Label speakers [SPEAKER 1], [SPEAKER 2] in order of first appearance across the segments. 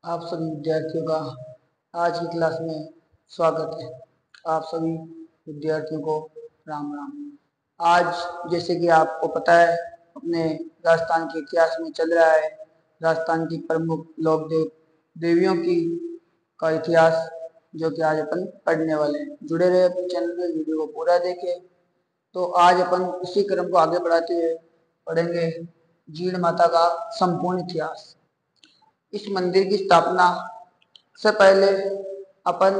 [SPEAKER 1] आप सभी विद्यार्थियों का आज की क्लास में स्वागत है। आप सभी विद्यार्थियों को राम राम। आज जैसे कि आपको पता है, अपने राजस्थान के इतिहास में चल रहा है राजस्थान की प्रमुख लोक देवियों की का इतिहास, जो कि आज अपन पढ़ने वाले हैं। जुड़े रहे अपने चैनल में, वीडियो को पूरा देखें। तो आज अपन उसी क्रम को आगे बढ़ाते हुए पढ़ेंगे जीण माता का संपूर्ण इतिहास। इस मंदिर की स्थापना से पहले अपन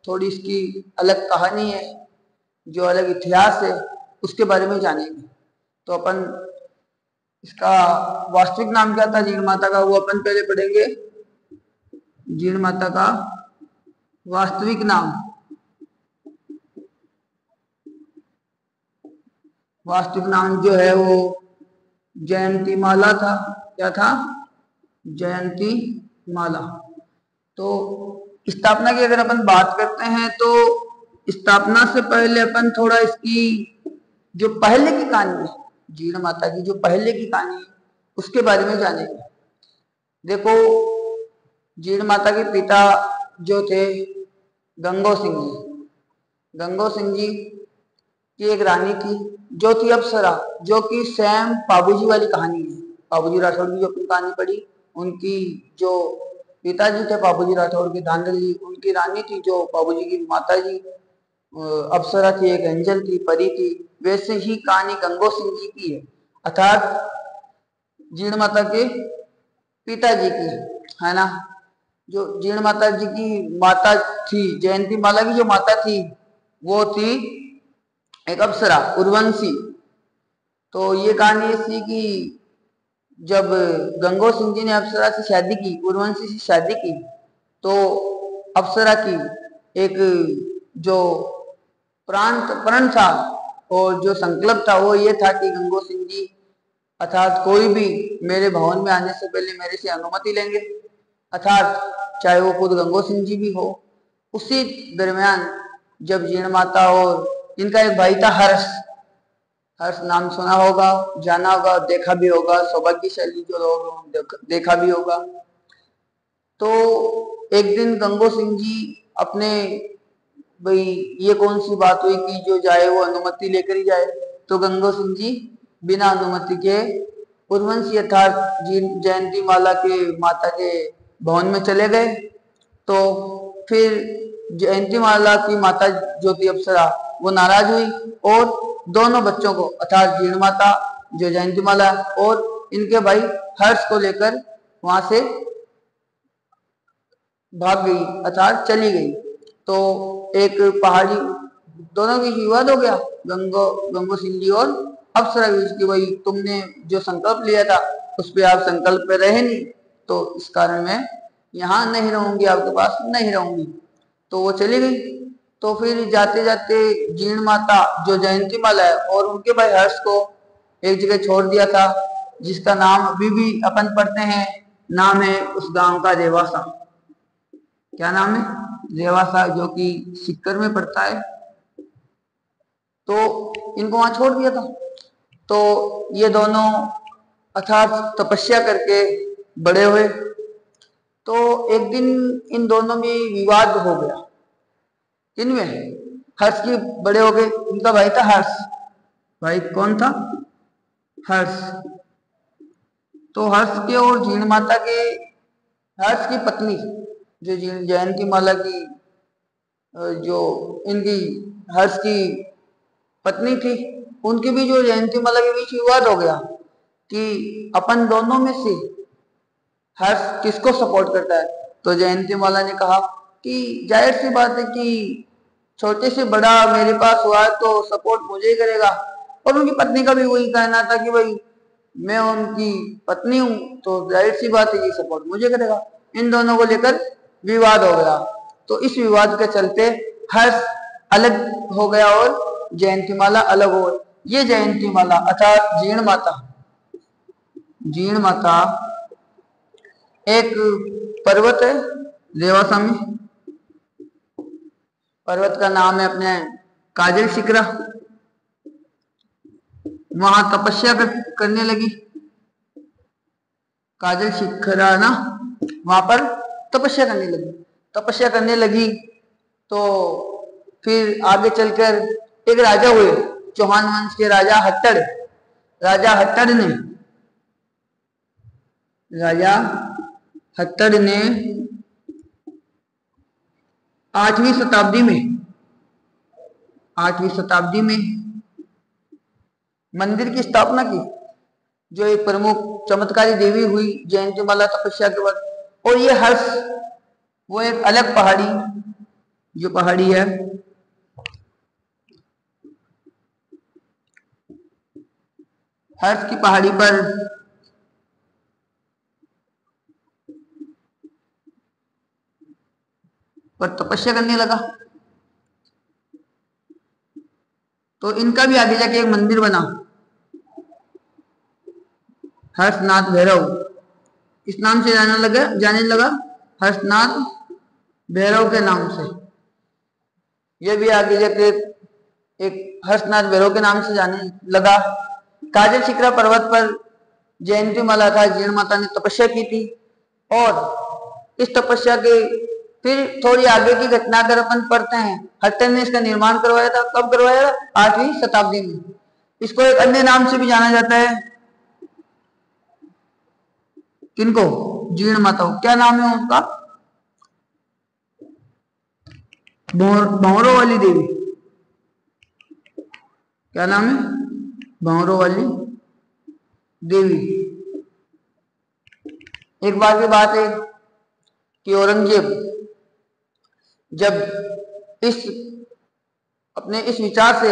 [SPEAKER 1] थोड़ी इसकी अलग कहानी है, जो अलग इतिहास है, उसके बारे में जानेंगे। तो अपन इसका वास्तविक नाम क्या था जीण माता का, वो अपन पहले पढ़ेंगे। जीण माता का वास्तविक नाम, जो है वो जयंती माला था। क्या था? जयंती माला। तो स्थापना की अगर अपन बात करते हैं तो स्थापना से पहले अपन थोड़ा इसकी जो पहले की कहानी है, जीण माता की जो पहले की कहानी है, उसके बारे में जानेंगे। देखो, जीण माता के पिता जो थे गंगो सिंह जी। गंगो सिंह जी की एक रानी थी जो थी अप्सरा, जो कि सेम बाबूजी वाली कहानी है। बाबूजी राठौर की जो अपनी कहानी पढ़ी, उनकी जो पिताजी थे बाबूजी राठौर के धांधल जी, उनकी रानी थी जो बाबूजी की माता जी अप्सरा थी, एक एंजल थी, परी थी। वैसे ही कहानी गंगो सिंह जी की है, अर्थात जीण माता के पिताजी की है ना। जो जीण माता जी की माता थी, जयंती माला की जो माता थी, वो थी एक अप्सरा, उर्वंशी। तो ये कहानी ऐसी कि जब गंगो सिंह जी ने अप्सरा से शादी की, उर्वंशी से शादी की, तो अप्सरा की एक जो प्रण था और जो संकल्प था, वो ये था कि गंगो सिंह जी अर्थात कोई भी मेरे भवन में आने से पहले मेरे से अनुमति लेंगे, अर्थात चाहे वो खुद गंगो सिंह जी भी हो। उसी दरमियान जब जीण माता और इनका एक भाई था हर्ष, हर्ष नाम सुना होगा, जाना होगा, देखा भी होगा, सौभाग्यशाली जो लोग देखा भी होगा। तो एक दिन गंगो सिंह जी अपने, भाई ये कौन सी बात हुई कि जो जाए वो अनुमति लेकर ही जाए। तो गंगो सिंह जी बिना अनुमति के उर्वंशी अर्थात जयंती माला के माता के भवन में चले गए। तो फिर जयंती माला की माता जो थी अप्सरा, वो नाराज हुई और दोनों बच्चों को अर्थात जीण माता जो जयंती माला और इनके भाई हर्ष को लेकर वहां से भाग गई, अर्थात चली गई। तो एक पहाड़ी, दोनों की विवाद हो गया, गंगो सिंह जी और अप्सरा की, भाई तुमने जो संकल्प लिया था उस पर आप संकल्प पे रहे नहीं, तो इस कारण मैं यहाँ नहीं रहूंगी, आपके पास नहीं रहूंगी। तो वो चली गई। तो फिर जाते जाते जीण माता जो जयंती माला है और उनके भाई हर्ष को एक जगह छोड़ दिया था, जिसका नाम अभी भी अपन पढ़ते हैं। नाम है उस गांव का रेवासा। क्या नाम है? रेवासा, जो कि सीकर में पड़ता है। तो इनको वहां छोड़ दिया था। तो ये दोनों अर्थात तपस्या करके बड़े हुए। तो एक दिन इन दोनों में विवाद हो गया। इनमें हर्ष की बड़े हो गए, इनका भाई था हर्ष। भाई कौन था? हर्ष। तो हर्ष के और जीण माता के, हर्ष की पत्नी जो जयंती माला की, जो इनकी हर्ष की पत्नी थी, उनकी भी जो जयंती माला के बीच विवाद हो गया कि अपन दोनों में से हर्ष किसको सपोर्ट करता है। तो जयंती माला ने कहा कि जाहिर सी बात है कि छोटे से बड़ा मेरे पास हुआ है तो सपोर्ट मुझे ही करेगा। और उनकी पत्नी का भी वही कहना था कि भाई मैं उनकी पत्नी हूं, तो जाहिर सी बात है कि सपोर्ट मुझे करेगा। इन दोनों को लेकर विवाद हो गया। तो इस विवाद के चलते हर्ष अलग हो गया और जयंती माला अलग हो गई। ये जयंती माला अर्थात जीण माता, जीण माता एक पर्वत है रेवासा में। पर्वत का नाम है अपने काजल शिखरा। वहां तपस्या करने लगी काजल शिखरा ना, वहां पर तपस्या करने लगी। तपस्या करने लगी तो फिर आगे चलकर एक राजा हुए, चौहान वंश के राजा हट्टड़। राजा हट्टड़ ने 8वीं शताब्दी में मंदिर की स्थापना की, जो एक प्रमुख चमत्कारी देवी हुई जयंतीमाला तपस्या के बाद। और ये हर्ष, वो एक अलग पहाड़ी, जो पहाड़ी है हर्ष की पहाड़ी पर तपस्या करने लगा। तो इनका भी आगे जाके एक मंदिर बना, हर्षनाथ भैरव, इस नाम से जाने लगा, हर्षनाथ भैरव के नाम से। ये भी आगे जाके एक हर्षनाथ भैरव के नाम से जाने लगा। काजल शिखरा पर्वत पर जयंतीमाला था जीण माता ने तपस्या की थी। और इस तपस्या के फिर थोड़ी आगे की घटना अगर अपन पढ़ते हैं, हट्टन ने इसका निर्माण करवाया था। कब करवाया था? 8वीं शताब्दी में। इसको एक अन्य नाम से भी जाना जाता है, किनको? जीण माता। क्या नाम है उनका? भंवरों वाली देवी। क्या नाम है? भंवरों वाली देवी। एक बार की बात है कि औरंगजेब जब अपने इस विचार से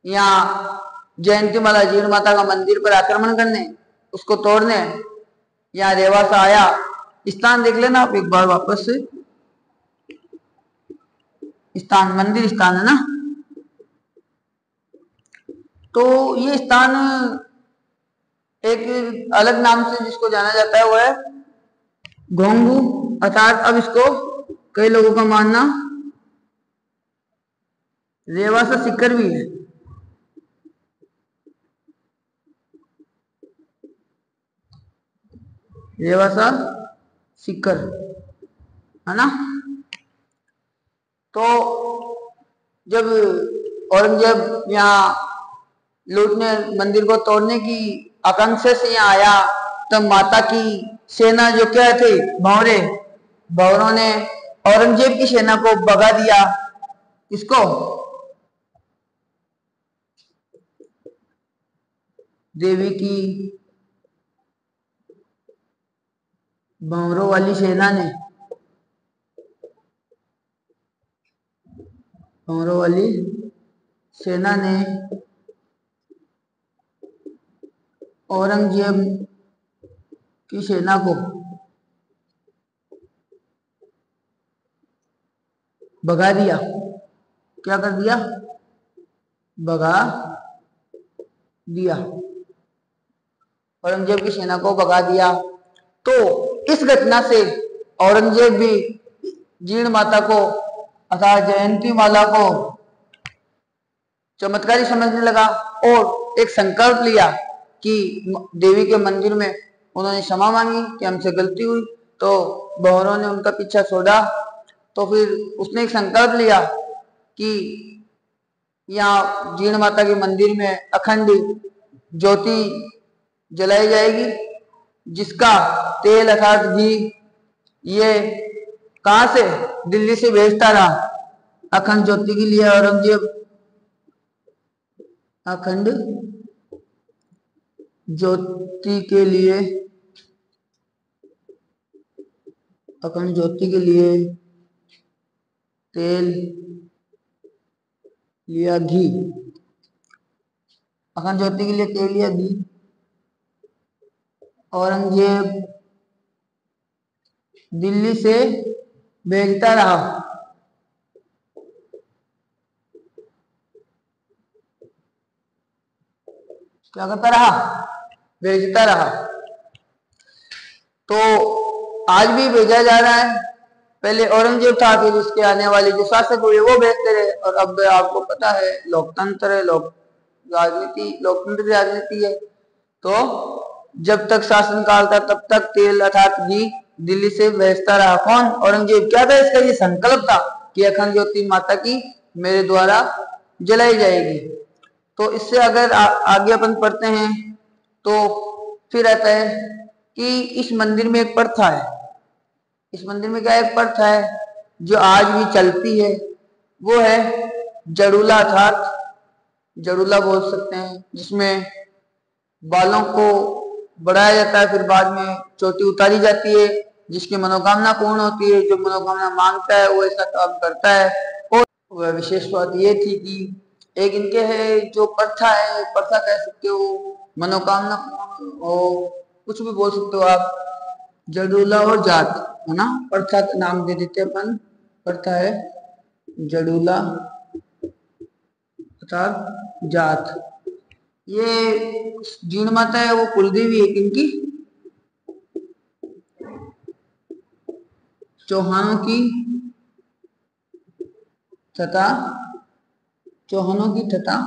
[SPEAKER 1] यहाँ जयंतीमाला जीण माता का मंदिर पर आक्रमण करने, उसको तोड़ने यहाँ रेवासा आया। स्थान देख लेना आप एक बार वापस से, स्थान, मंदिर स्थान है ना। तो ये स्थान एक अलग नाम से जिसको जाना जाता है वो है घोंगू, अर्थात अब इसको कई लोगों का मानना रेवासा सीकर भी है। रेवासा सीकर है ना। तो जब औरंगजेब यहाँ लूटने, मंदिर को तोड़ने की आकांक्षा से यहाँ आया, तब माता की सेना जो क्या थे, भंवरों ने औरंगजेब की सेना को भगा दिया। किसको? देवी की भंवरों वाली सेना ने, भंवरों वाली सेना ने औरंगजेब की सेना को भगा दिया। क्या कर दिया? भगा दिया। औरंगजेब की सेना को भगा दिया। तो इस घटना से औरंगजेब भी जीण माता को अर्थात जयंती माला को चमत्कारी समझने लगा और एक संकल्प लिया कि देवी के मंदिर में उन्होंने क्षमा मांगी कि हमसे गलती हुई, तो भंवरों ने उनका पीछा छोड़ा। तो फिर उसने एक संकल्प लिया कि यहाँ जीण माता के मंदिर में अखंड ज्योति जलाई जाएगी, जिसका तेल अर्थात घी ये कहां से? दिल्ली से भेजता रहा अखंड ज्योति के लिए औरंगजेब। अखंड ज्योति के लिए, अखंड ज्योति के लिए तेल लिया, घी। अखंड ज्योति के लिए तेल लिया, घी। औरंगजेब दिल्ली से भेजता रहा। क्या करता रहा? भेजता रहा। तो आज भी भेजा जा रहा है। पहले औरंगजेब था, फिर उसके आने वाले जो शासक हुए वो भेजते रहे। और अब आपको पता है लोकतंत्र है, लोकतंत्र राजनीति है। तो जब तक शासन काल था तब तक तेल अर्थात घी दिल्ली से भेजता रहा। कौन? औरंगजेब। क्या था इसका? ये संकल्प था कि अखंड ज्योति माता की मेरे द्वारा जलाई जाएगी। तो इससे अगर आगे अपन पढ़ते हैं तो फिर आता है कि इस मंदिर में एक प्रथा है। इस मंदिर में क्या एक प्रथा है जो आज भी चलती है, वो है जड़ूला, अर्थात जड़ूला बोल सकते हैं, जिसमें बालों को बढ़ाया जाता है, फिर बाद में चोटी उतारी जाती है। जिसकी मनोकामना पूर्ण होती है, जो मनोकामना मांगता है वो ऐसा काम करता है। और वह विशेष बात ये थी कि एक इनके है जो प्रथा है, प्रथा कह सकते हो, मनोकामना पूर्ण हो, कुछ भी बोल सकते हो आप, जड़ूला और जात, है ना। प्रथा नाम दे देते अपन, प्रथा है जड़ूला अर्थात जात। ये जीण माता है वो कुलदेवी है किनकी? चौहानों की तथा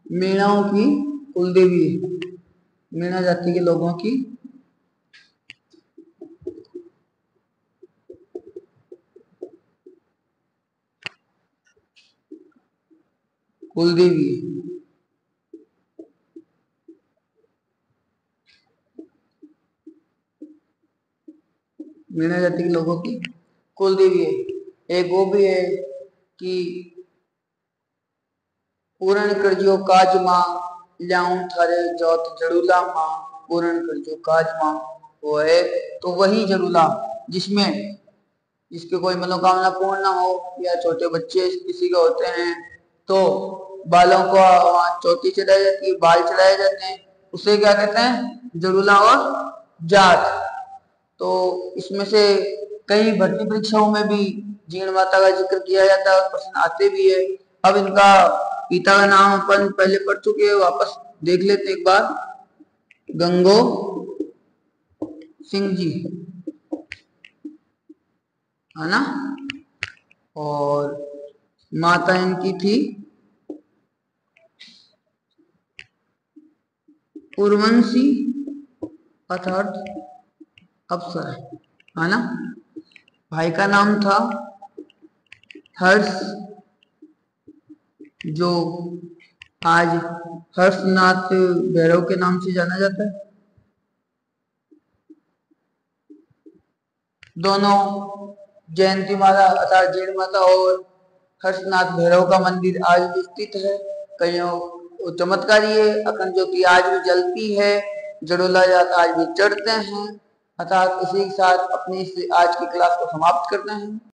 [SPEAKER 1] मीणाओं की कुलदेवी है, मीणा जाति के लोगों की कुलदेवी है। मीणा जाति के लोगों की कुलदेवी है। एक वो भी है कि पूर्ण करजो काज मां ल्याऊं थारे जोत जड़ूला मां, पूर्ण करजो काज मां, वो है तो वही जड़ूला जिसके कोई मनोकामना पूर्ण ना हो, या छोटे बच्चे किसी के होते हैं तो बालों को वहां चोटी चढ़ाई जाती है, बाल चढ़ाए जाते हैं, उसे क्या कहते हैं? जड़ूला और जात। तो इसमें से कई भर्ती परीक्षाओं में भी जीण माता का जिक्र किया जाता है और प्रश्न आते भी है। अब इनका पिता का नाम अपन पहले पढ़ चुके हैं, वापस देख लेते एक बार। गंगो सिंह जी, है ना। और माता इनकी थी उर्वशी अर्थात अप्सरा, है ना। भाई का नाम था हर्ष, जो आज हर्षनाथ भैरव के नाम से जाना जाता है। दोनों जयंती माता अर्थात जीण माता और हर्षनाथ भैरव का मंदिर आज भी स्थित है। कईयों चमत्कार ये अखंड ज्योति आज भी जलती है, जड़ोला जात आज भी चढ़ते हैं। अर्थात इसी के साथ अपनी आज की क्लास को समाप्त करते हैं।